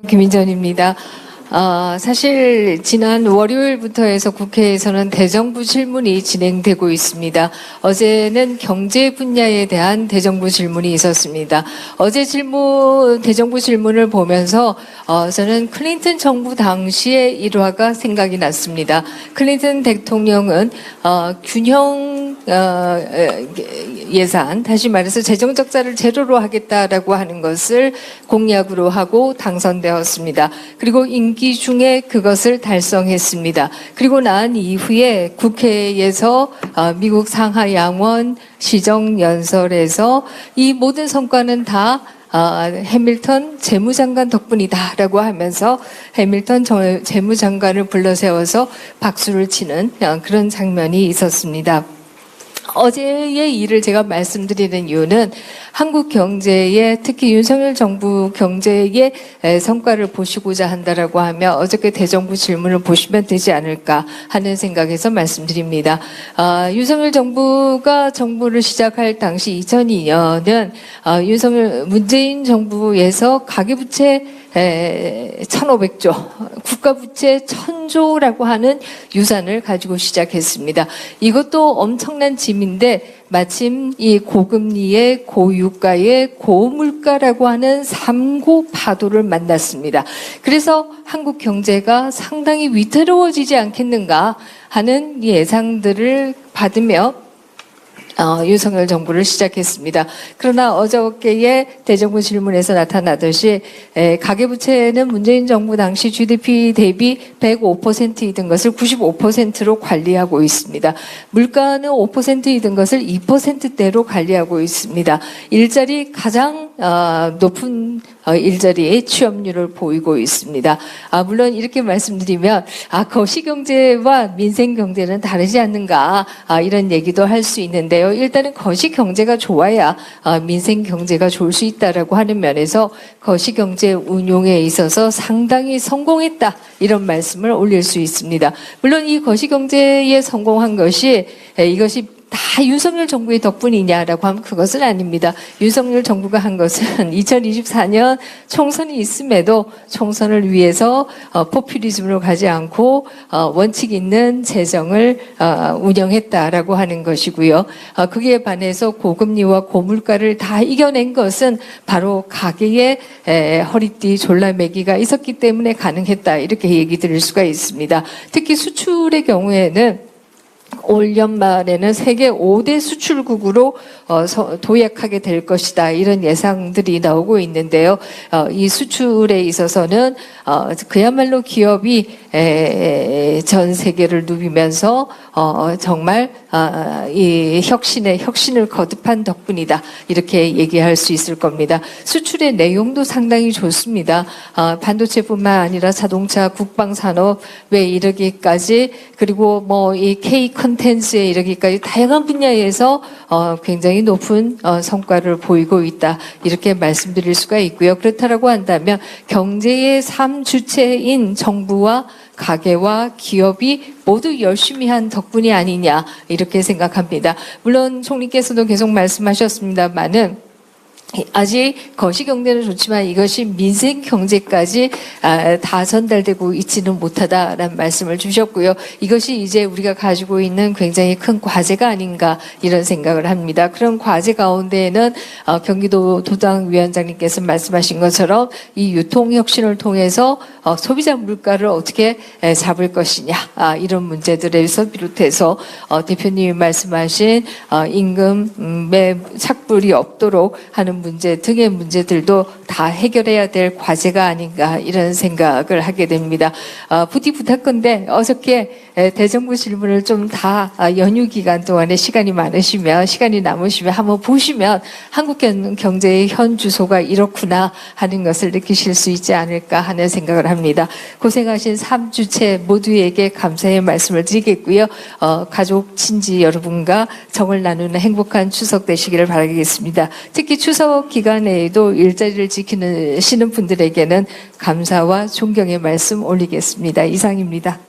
김인전입니다. 사실 지난 월요일부터 해서 국회에서는 대정부 질문이 진행되고 있습니다. 어제는 경제 분야에 대한 대정부 질문이 있었습니다. 어제 대정부 질문을 보면서 저는 클린턴 정부 당시의 일화가 생각이 났습니다. 클린턴 대통령은 균형 예산, 다시 말해서 재정 적자를 제로로 하겠다라고 하는 것을 공약으로 하고 당선되었습니다. 그리고 임기 중에 그것을 달성했습니다. 그리고 난 이후에 국회에서 미국 상하 양원 시정연설에서 이 모든 성과는 다 해밀턴 재무장관 덕분이다라고 하면서 해밀턴 재무장관을 불러세워서 박수를 치는 그런 장면이 있었습니다. 어제의 일을 제가 말씀드리는 이유는 한국 경제의, 특히 윤석열 정부 경제의 성과를 보시고자 한다라고 하면 어저께 대정부 질문을 보시면 되지 않을까 하는 생각에서 말씀드립니다. 윤석열 정부가 정부를 시작할 당시 2002년은 문재인 정부에서 가계부채 1,500조, 국가부채 1,000조라고 하는 유산을 가지고 시작했습니다. 이것도 엄청난 짐인데 마침 이 고금리의 고유가의 고물가라고 하는 3고 파도를 만났습니다. 그래서 한국 경제가 상당히 위태로워지지 않겠는가 하는 예상들을 받으며 윤석열 정부를 시작했습니다. 그러나 어저께의 대정부 질문에서 나타나듯이 가계부채는 문재인 정부 당시 GDP 대비 105%이던 것을 95%로 관리하고 있습니다. 물가는 5%이던 것을 2%대로 관리하고 있습니다. 일자리 가장 높은 일자리의 취업률을 보이고 있습니다. 물론 이렇게 말씀드리면 거시경제와 민생경제는 다르지 않는가 이런 얘기도 할 수 있는데요. 일단은 거시경제가 좋아야 민생경제가 좋을 수 있다라고 하는 면에서 거시경제 운용에 있어서 상당히 성공했다 이런 말씀을 올릴 수 있습니다. 물론 이 거시경제에 성공한 것이 이것이 다 윤석열 정부의 덕분이냐라고 하면 그것은 아닙니다. 윤석열 정부가 한 것은 2024년 총선이 있음에도 총선을 위해서 포퓰리즘으로 가지 않고 원칙 있는 재정을 운영했다라고 하는 것이고요. 그에 반해서 고금리와 고물가를 다 이겨낸 것은 바로 가계의 허리띠 졸라매기가 있었기 때문에 가능했다 이렇게 얘기 드릴 수가 있습니다. 특히 수출의 경우에는 올 연말에는 세계 5대 수출국으로 도약하게 될 것이다 이런 예상들이 나오고 있는데요. 이 수출에 있어서는 그야말로 기업이 전 세계를 누비면서 정말 이 혁신을 거듭한 덕분이다 이렇게 얘기할 수 있을 겁니다. 수출의 내용도 상당히 좋습니다. 반도체뿐만 아니라 자동차, 국방산업에 이르기까지 그리고 이 K 컨텐츠에 이르기까지 다양한 분야에서 굉장히 높은 성과를 보이고 있다 이렇게 말씀드릴 수가 있고요. 그렇다라고 한다면 경제의 3주체인 정부와 가계와 기업이 모두 열심히 한 덕분이 아니냐 이렇게 생각합니다. 물론 총리께서도 계속 말씀하셨습니다만은 아직 거시경제는 좋지만 이것이 민생경제까지 다 전달되고 있지는 못하다라는 말씀을 주셨고요. 이것이 이제 우리가 가지고 있는 굉장히 큰 과제가 아닌가 이런 생각을 합니다. 그런 과제 가운데에는 경기도 도당위원장님께서 말씀하신 것처럼 이 유통혁신을 통해서 소비자 물가를 어떻게 잡을 것이냐 이런 문제들에서 비롯해서 대표님이 말씀하신 임금의 착불이 없도록 하는 문제 등의 문제들도 다 해결해야 될 과제가 아닌가 이런 생각을 하게 됩니다. 부디 부탁건데 어저께 대정부 질문을 좀 다 연휴 기간 동안에 시간이 남으시면 한번 보시면 한국 경제의 현 주소가 이렇구나 하는 것을 느끼실 수 있지 않을까 하는 생각을 합니다. 고생하신 3주체 모두에게 감사의 말씀을 드리겠고요. 가족, 친지 여러분과 정을 나누는 행복한 추석 되시기를 바라겠습니다. 특히 추석 기간에도 일자리를 지키시는 분들에게는 감사와 존경의 말씀 올리겠습니다. 이상입니다.